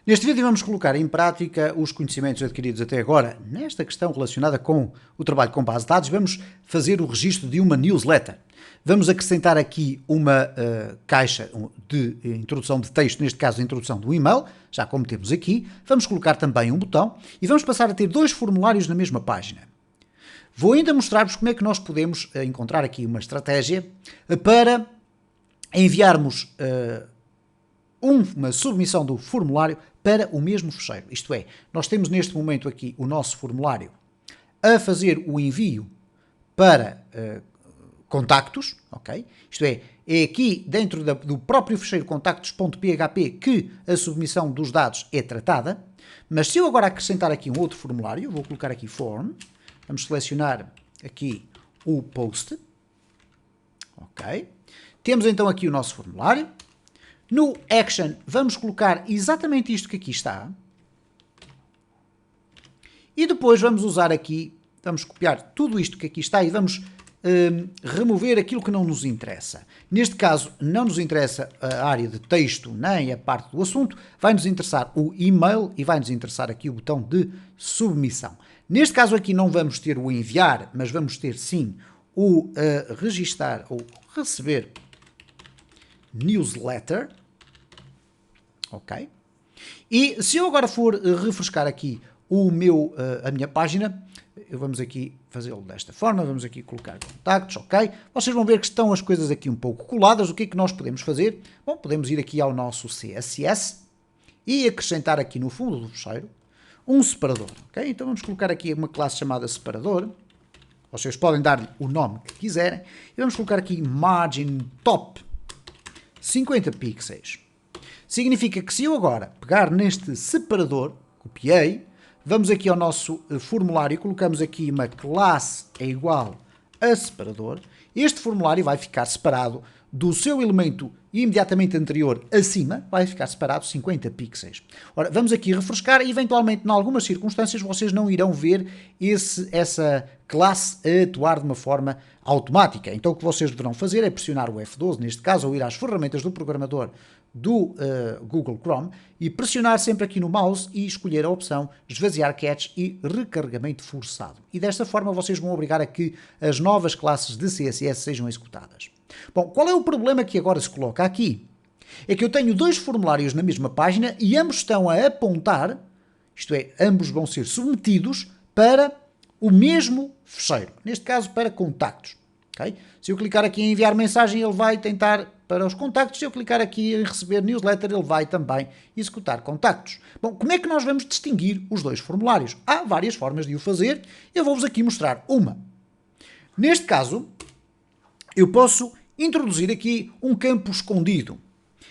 Neste vídeo vamos colocar em prática os conhecimentos adquiridos até agora nesta questão relacionada com o trabalho com base de dados. Vamos fazer o registro de uma newsletter. Vamos acrescentar aqui uma caixa de introdução de texto, neste caso a introdução do e-mail, já como temos aqui. Vamos colocar também um botão e vamos passar a ter dois formulários na mesma página. Vou ainda mostrar-vos como é que nós podemos encontrar aqui uma estratégia para enviarmos uma submissão do formulário para o mesmo fecheiro. Isto é, nós temos neste momento aqui o nosso formulário a fazer o envio para contactos, ok? Isto é aqui dentro do próprio fecheiro contactos.php que a submissão dos dados é tratada, mas se eu agora acrescentar aqui um outro formulário, vou colocar aqui form, vamos selecionar aqui o post, ok? Temos então aqui o nosso formulário. No action, vamos colocar exatamente isto que aqui está. E depois vamos usar aqui, vamos copiar tudo isto que aqui está e vamos remover aquilo que não nos interessa. Neste caso, não nos interessa a área de texto nem a parte do assunto, vai-nos interessar o e-mail e vai-nos interessar aqui o botão de submissão. Neste caso aqui não vamos ter o enviar, mas vamos ter sim o registar ou receber newsletter. Ok? E se eu agora for refrescar aqui a minha página, vamos aqui fazê-lo desta forma, vamos aqui colocar contactos, ok? Vocês vão ver que estão as coisas aqui um pouco coladas. O que é que nós podemos fazer? Bom, podemos ir aqui ao nosso CSS e acrescentar aqui no fundo do fecheiro um separador, ok? Então vamos colocar aqui uma classe chamada separador. Vocês podem dar-lhe o nome que quiserem. E vamos colocar aqui margin top 50 pixels. Significa que se eu agora pegar neste separador, copiei, vamos aqui ao nosso formulário e colocamos aqui uma classe é igual a separador, este formulário vai ficar separado do seu elemento imediatamente anterior acima, vai ficar separado 50 pixels. Ora, vamos aqui refrescar e eventualmente em algumas circunstâncias vocês não irão ver essa classe a atuar de uma forma automática. Então o que vocês deverão fazer é pressionar o F12, neste caso, ou ir às ferramentas do programador do Google Chrome e pressionar sempre aqui no mouse e escolher a opção esvaziar cache e recarregamento forçado. E desta forma vocês vão obrigar a que as novas classes de CSS sejam executadas. Bom, qual é o problema que agora se coloca aqui? É que eu tenho dois formulários na mesma página e ambos estão a apontar, isto é, ambos vão ser submetidos para o mesmo fecheiro, neste caso para contactos. Okay? Se eu clicar aqui em enviar mensagem, ele vai tentar para os contactos. Se eu clicar aqui em receber newsletter, ele vai também executar contactos. Bom, como é que nós vamos distinguir os dois formulários? Há várias formas de o fazer. Eu vou-vos aqui mostrar uma. Neste caso, eu posso introduzir aqui um campo escondido.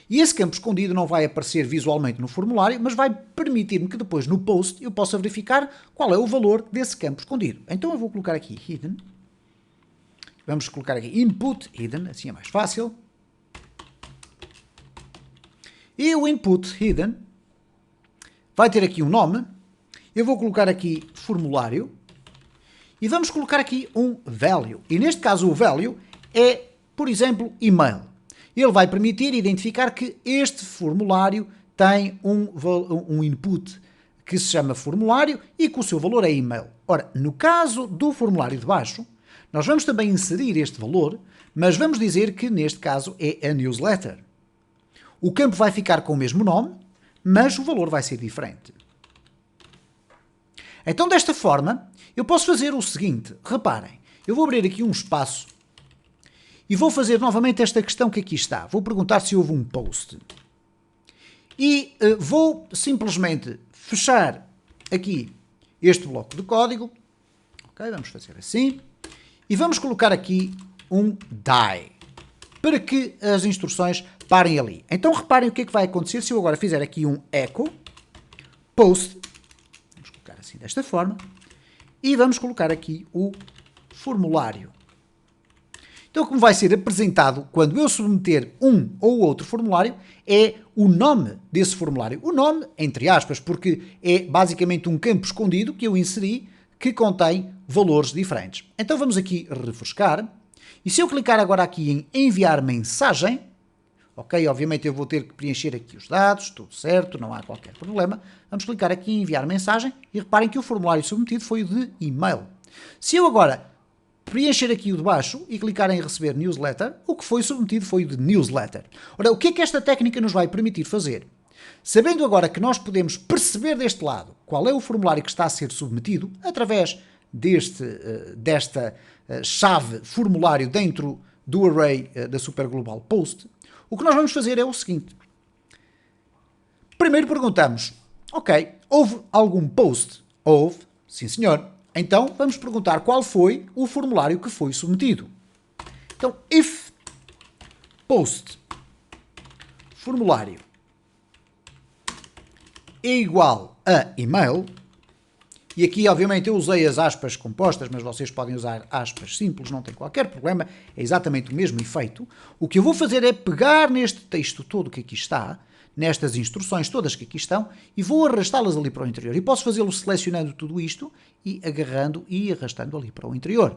E esse campo escondido não vai aparecer visualmente no formulário, mas vai permitir-me que depois no post eu possa verificar qual é o valor desse campo escondido. Então eu vou colocar aqui hidden. Vamos colocar aqui input hidden, assim é mais fácil. E o input hidden vai ter aqui um nome. Eu vou colocar aqui formulário. E vamos colocar aqui um value. E neste caso o value é, por exemplo, e-mail. Ele vai permitir identificar que este formulário tem um input que se chama formulário e que o seu valor é e-mail. Ora, no caso do formulário de baixo, nós vamos também inserir este valor, mas vamos dizer que neste caso é a newsletter. O campo vai ficar com o mesmo nome, mas o valor vai ser diferente. Então, desta forma, eu posso fazer o seguinte. Reparem, eu vou abrir aqui um espaço e vou fazer novamente esta questão que aqui está. Vou perguntar se houve um post. E vou simplesmente fechar aqui este bloco de código. Ok, vamos fazer assim. E vamos colocar aqui um die, para que as instruções parem ali. Então reparem o que é que vai acontecer se eu agora fizer aqui um echo post. Vamos colocar assim desta forma. E vamos colocar aqui o formulário. Então, como vai ser apresentado quando eu submeter um ou outro formulário, é o nome desse formulário. O nome, entre aspas, porque é basicamente um campo escondido que eu inseri que contém valores diferentes. Então, vamos aqui refrescar. E se eu clicar agora aqui em enviar mensagem, Ok, obviamente eu vou ter que preencher aqui os dados, tudo certo, não há qualquer problema. Vamos clicar aqui em enviar mensagem e reparem que o formulário submetido foi o de e-mail. Se eu agora preencher aqui o de baixo e clicar em receber newsletter, o que foi submetido foi o de newsletter. Ora, o que é que esta técnica nos vai permitir fazer? Sabendo agora que nós podemos perceber deste lado qual é o formulário que está a ser submetido, através desta chave formulário dentro do array da Super Global Post, o que nós vamos fazer é o seguinte. Primeiro perguntamos, ok, houve algum post? Houve, sim senhor. Então vamos perguntar qual foi o formulário que foi submetido. Então, if post formulário é igual a e-mail, e aqui obviamente eu usei as aspas compostas, mas vocês podem usar aspas simples, não tem qualquer problema, é exatamente o mesmo efeito. O que eu vou fazer é pegar neste texto todo que aqui está, nestas instruções todas que aqui estão, e vou arrastá-las ali para o interior. E posso fazê-lo selecionando tudo isto e agarrando e arrastando ali para o interior.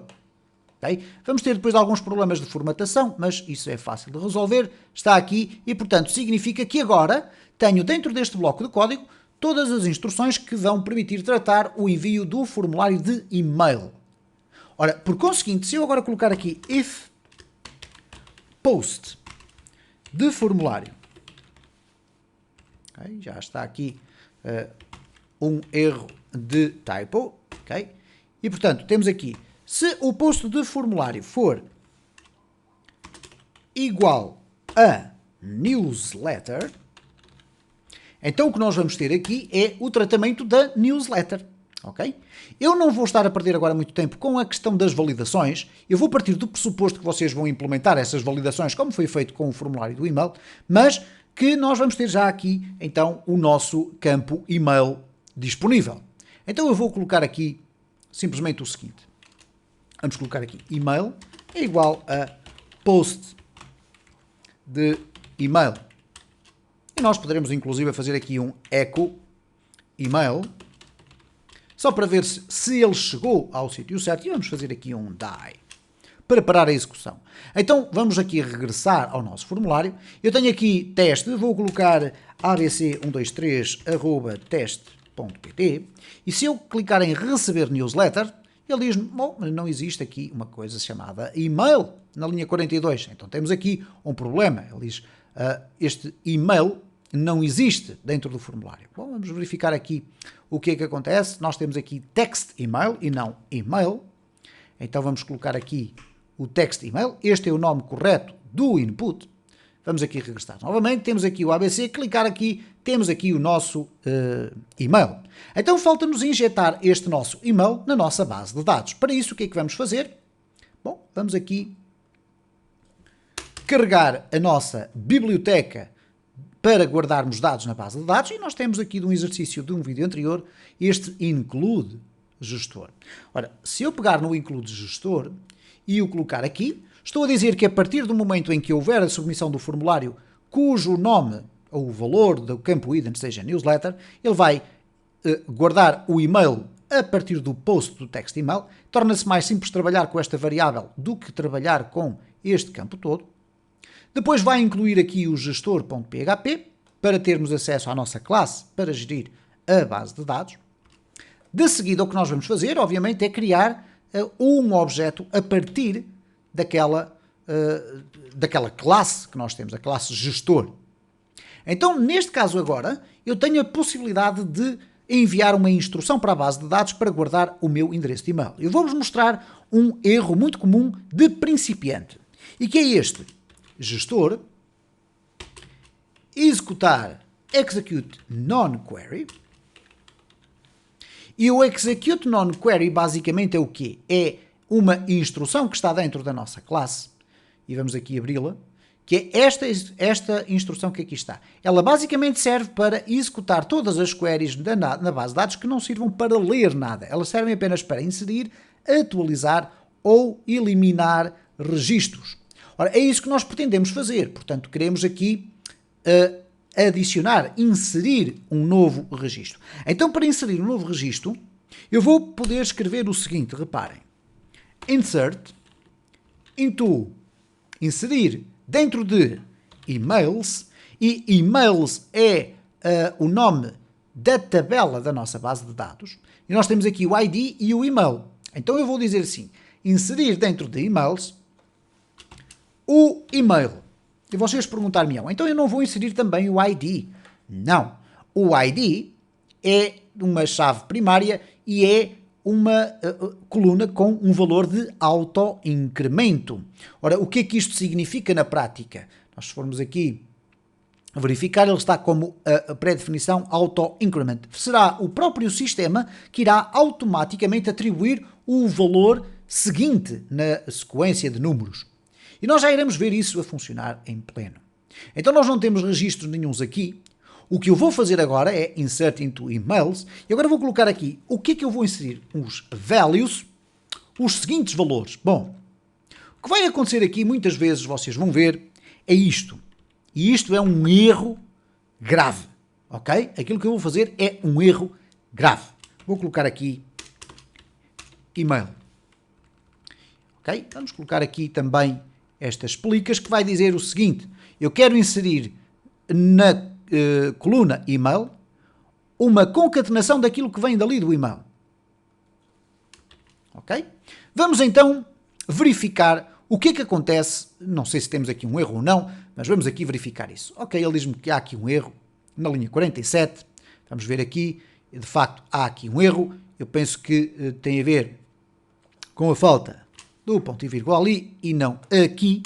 Okay? Vamos ter depois alguns problemas de formatação, mas isso é fácil de resolver, está aqui e, portanto, significa que agora tenho dentro deste bloco de código todas as instruções que vão permitir tratar o envio do formulário de e-mail. Ora, por conseguinte, se eu agora colocar aqui if post de formulário, okay, já está aqui um erro de typo, okay? E portanto temos aqui, se o post de formulário for igual a newsletter, então o que nós vamos ter aqui é o tratamento da newsletter. Ok? Eu não vou estar a perder agora muito tempo com a questão das validações, eu vou partir do pressuposto que vocês vão implementar essas validações como foi feito com o formulário do e-mail, mas que nós vamos ter já aqui então o nosso campo e-mail disponível. Então eu vou colocar aqui simplesmente o seguinte, vamos colocar aqui e-mail é igual a post de e-mail. E nós poderemos inclusive fazer aqui um echo email, só para ver se ele chegou ao sítio certo, e vamos fazer aqui um die, para parar a execução. Então vamos aqui regressar ao nosso formulário, eu tenho aqui teste, vou colocar abc123@teste.pt, e se eu clicar em receber newsletter, ele diz, bom, não existe aqui uma coisa chamada e-mail na linha 42, então temos aqui um problema, ele diz, este e-mail não existe dentro do formulário. Bom, vamos verificar aqui o que é que acontece. Nós temos aqui text email e não email. Então vamos colocar aqui o text email. Este é o nome correto do input. Vamos aqui regressar novamente. Temos aqui o ABC. Clicar aqui, temos aqui o nosso email. Então falta-nos injetar este nosso email na nossa base de dados. Para isso, o que é que vamos fazer? Bom, vamos aqui carregar a nossa biblioteca para guardarmos dados na base de dados, e nós temos aqui de um exercício de um vídeo anterior, este include gestor. Ora, se eu pegar no include gestor e o colocar aqui, estou a dizer que a partir do momento em que houver a submissão do formulário cujo nome ou o valor do campo hidden seja newsletter, ele vai guardar o e-mail a partir do post do text email. Torna-se mais simples trabalhar com esta variável do que trabalhar com este campo todo. Depois vai incluir aqui o gestor.php para termos acesso à nossa classe para gerir a base de dados. De seguida, o que nós vamos fazer, obviamente, é criar um objeto a partir daquela classe que nós temos, a classe gestor. Então, neste caso agora, eu tenho a possibilidade de enviar uma instrução para a base de dados para guardar o meu endereço de e-mail. Eu vou-vos mostrar um erro muito comum de principiante, e que é este. Gestor, executar execute non-query, e o execute non-query basicamente é o quê? É uma instrução que está dentro da nossa classe, e vamos aqui abri-la, que é esta instrução que aqui está. Ela basicamente serve para executar todas as queries na base de dados que não sirvam para ler nada. Elas servem apenas para inserir, atualizar ou eliminar registros. Ora, é isso que nós pretendemos fazer, portanto, queremos aqui adicionar, inserir um novo registro. Então, para inserir um novo registro, eu vou poder escrever o seguinte, reparem, insert, into, inserir, dentro de emails, e emails é o nome da tabela da nossa base de dados, e nós temos aqui o ID e o email. Então eu vou dizer assim, inserir dentro de emails o email. E vocês perguntar-me, então eu não vou inserir também o ID. Não. O ID é uma chave primária e é uma coluna com um valor de auto-incremento. Ora, o que é que isto significa na prática? Nós se formos aqui verificar, ele está como a pré-definição auto-increment. Será o próprio sistema que irá automaticamente atribuir o valor seguinte na sequência de números. E nós já iremos ver isso a funcionar em pleno. Então nós não temos registros nenhuns aqui. O que eu vou fazer agora é Insert into Emails. E agora vou colocar aqui o que é que eu vou inserir? Os values, os seguintes valores. Bom, o que vai acontecer aqui, muitas vezes vocês vão ver, é isto. E isto é um erro grave, ok? Aquilo que eu vou fazer é um erro grave. Vou colocar aqui email. Ok? Vamos colocar aqui também estas explicas que vai dizer o seguinte. Eu quero inserir na coluna email uma concatenação daquilo que vem dali do email. Ok? Vamos então verificar o que é que acontece. Não sei se temos aqui um erro ou não, mas vamos aqui verificar isso. Ok, ele diz-me que há aqui um erro na linha 47. Vamos ver aqui. De facto, há aqui um erro. Eu penso que tem a ver com a falta do ponto e vírgula ali e não aqui.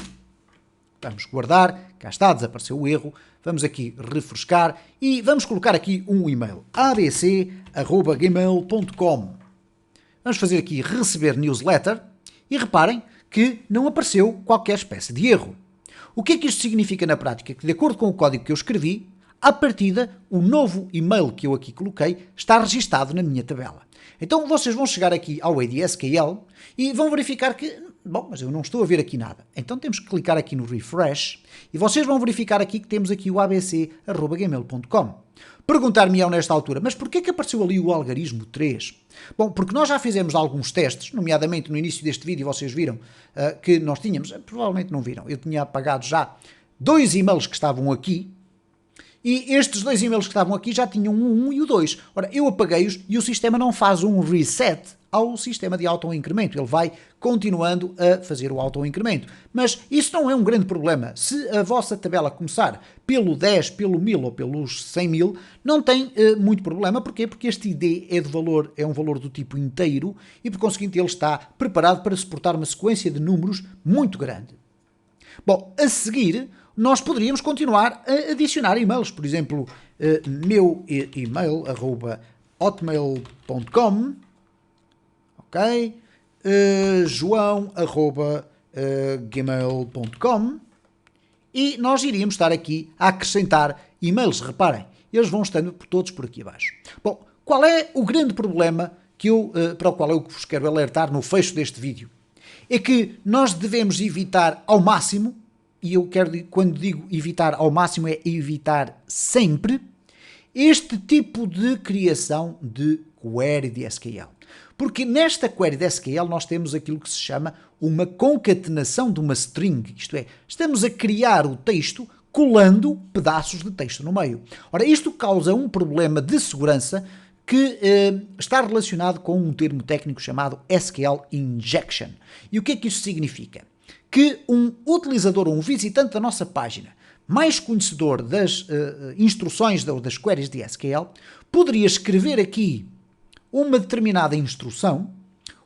Vamos guardar. Cá está, desapareceu o erro. Vamos aqui refrescar e vamos colocar aqui um e-mail. abc@gmail.com. Vamos fazer aqui receber newsletter e reparem que não apareceu qualquer espécie de erro. O que é que isto significa na prática? Que de acordo com o código que eu escrevi, à partida, o novo e-mail que eu aqui coloquei está registado na minha tabela. Então vocês vão chegar aqui ao ADSKL e vão verificar que, bom, mas eu não estou a ver aqui nada. Então temos que clicar aqui no refresh e vocês vão verificar aqui que temos aqui o abc@gmail.com. Perguntar-me-ão nesta altura, mas porquê que apareceu ali o algarismo 3? Bom, porque nós já fizemos alguns testes, nomeadamente no início deste vídeo vocês viram que nós tínhamos, provavelmente não viram, eu tinha apagado já 2 e-mails que estavam aqui, e estes 2 e-mails que estavam aqui já tinham o 1 e o 2. Ora, eu apaguei-os e o sistema não faz um reset ao sistema de auto-incremento. Ele vai continuando a fazer o auto-incremento. Mas isso não é um grande problema. Se a vossa tabela começar pelo 10, pelo 1000 ou pelos 100.000, não tem muito problema. Porquê? Porque este ID é um valor do tipo inteiro e, por conseguinte, ele está preparado para suportar uma sequência de números muito grande. Bom, a seguir, nós poderíamos continuar a adicionar e-mails. Por exemplo, meu e-mail, @hotmail.com, ok? joão@gmail.com, e nós iríamos estar aqui a acrescentar e-mails. Reparem, eles vão estando todos por aqui abaixo. Bom, qual é o grande problema para o qual eu vos quero alertar no fecho deste vídeo? É que nós devemos evitar ao máximo, e eu quero, quando digo evitar ao máximo, é evitar sempre, este tipo de criação de query de SQL. Porque nesta query de SQL nós temos aquilo que se chama uma concatenação de uma string, isto é, estamos a criar o texto colando pedaços de texto no meio. Ora, isto causa um problema de segurança que está relacionado com um termo técnico chamado SQL Injection. E o que é que isto significa? Que um utilizador ou um visitante da nossa página, mais conhecedor das instruções das queries de SQL, poderia escrever aqui uma determinada instrução,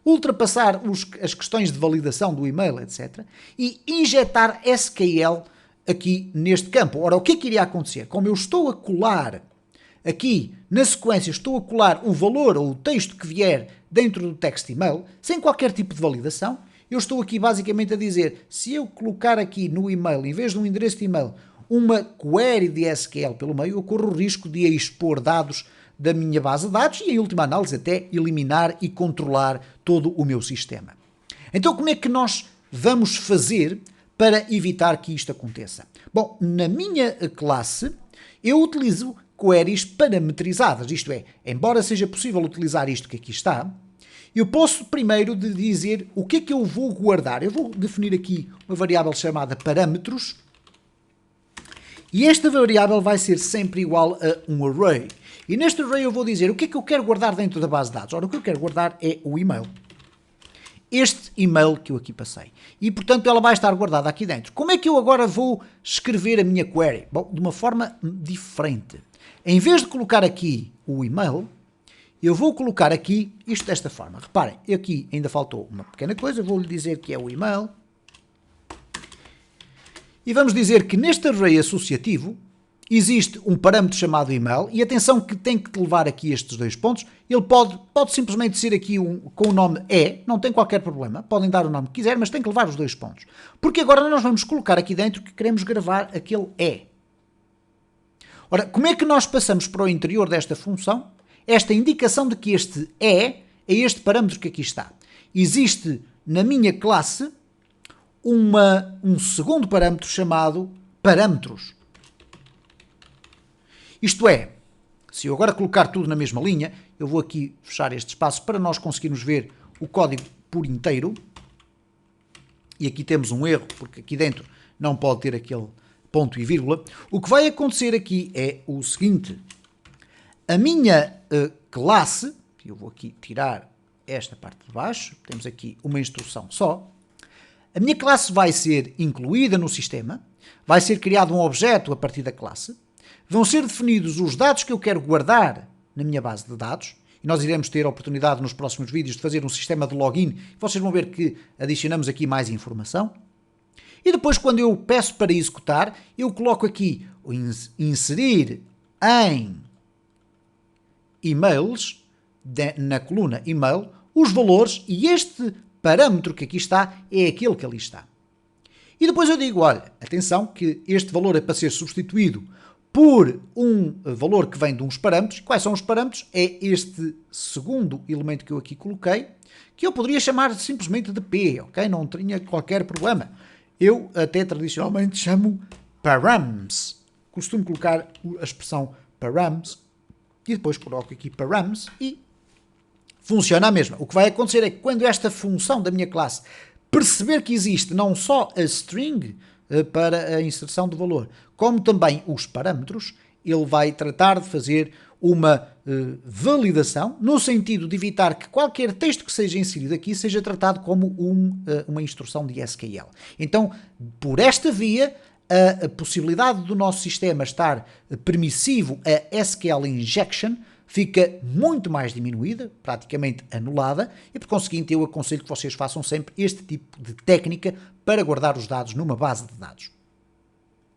ultrapassar as questões de validação do e-mail, etc., e injetar SQL aqui neste campo. Ora, o que é que iria acontecer? Como eu estou a colar aqui, na sequência, estou a colar o valor ou o texto que vier dentro do text email, sem qualquer tipo de validação, eu estou aqui basicamente a dizer, se eu colocar aqui no e-mail, em vez de um endereço de e-mail, uma query de SQL pelo meio, eu corro o risco de expor dados da minha base de dados e, em última análise, até eliminar e controlar todo o meu sistema. Então, como é que nós vamos fazer para evitar que isto aconteça? Bom, na minha classe, eu utilizo queries parametrizadas, isto é, embora seja possível utilizar isto que aqui está, eu posso primeiro dizer o que é que eu vou guardar. Eu vou definir aqui uma variável chamada parâmetros E esta variável vai ser sempre igual a um array. E neste array eu vou dizer o que é que eu quero guardar dentro da base de dados. Ora, o que eu quero guardar é o e-mail. Este e-mail que eu aqui passei. E, portanto, ela vai estar guardada aqui dentro. Como é que eu agora vou escrever a minha query? Bom, de uma forma diferente. Em vez de colocar aqui o e-mail, eu vou colocar aqui isto desta forma. Reparem, aqui ainda faltou uma pequena coisa. Vou-lhe dizer que é o e-mail. E vamos dizer que neste array associativo existe um parâmetro chamado email, e atenção que tem que levar aqui estes dois pontos. Ele pode simplesmente ser aqui com o nome não tem qualquer problema, podem dar o nome que quiser, mas tem que levar os dois pontos. Porque agora nós vamos colocar aqui dentro que queremos gravar aquele Ora, como é que nós passamos para o interior desta função esta indicação de que este é este parâmetro que aqui está? Existe na minha classe um segundo parâmetro chamado parâmetros. Isto é, se eu agora colocar tudo na mesma linha, eu vou aqui fechar este espaço para nós conseguirmos ver o código por inteiro. E aqui temos um erro, porque aqui dentro não pode ter aquele ponto e vírgula. O que vai acontecer aqui é o seguinte. A minha classe, eu vou aqui tirar esta parte de baixo, temos aqui uma instrução só. A minha classe vai ser incluída no sistema, vai ser criado um objeto a partir da classe, vão ser definidos os dados que eu quero guardar na minha base de dados, e nós iremos ter a oportunidade nos próximos vídeos de fazer um sistema de login, vocês vão ver que adicionamos aqui mais informação, e depois quando eu peço para executar, eu coloco aqui o inserir em emails, na coluna email, os valores, e este parâmetro que aqui está é aquele que ali está. E depois eu digo, olha, atenção que este valor é para ser substituído por um valor que vem de uns parâmetros. Quais são os parâmetros? É este segundo elemento que eu aqui coloquei, que eu poderia chamar simplesmente de P, ok? Não tinha qualquer problema. Eu até tradicionalmente chamo params. Costumo colocar a expressão params e depois coloco aqui params e funciona a mesma. O que vai acontecer é que quando esta função da minha classe perceber que existe não só a string para a inserção de valor, como também os parâmetros, ele vai tratar de fazer uma validação, no sentido de evitar que qualquer texto que seja inserido aqui seja tratado como uma instrução de SQL. Então, por esta via, a possibilidade do nosso sistema estar permissivo a SQL injection fica muito mais diminuída, praticamente anulada, e por conseguinte eu aconselho que vocês façam sempre este tipo de técnica para guardar os dados numa base de dados.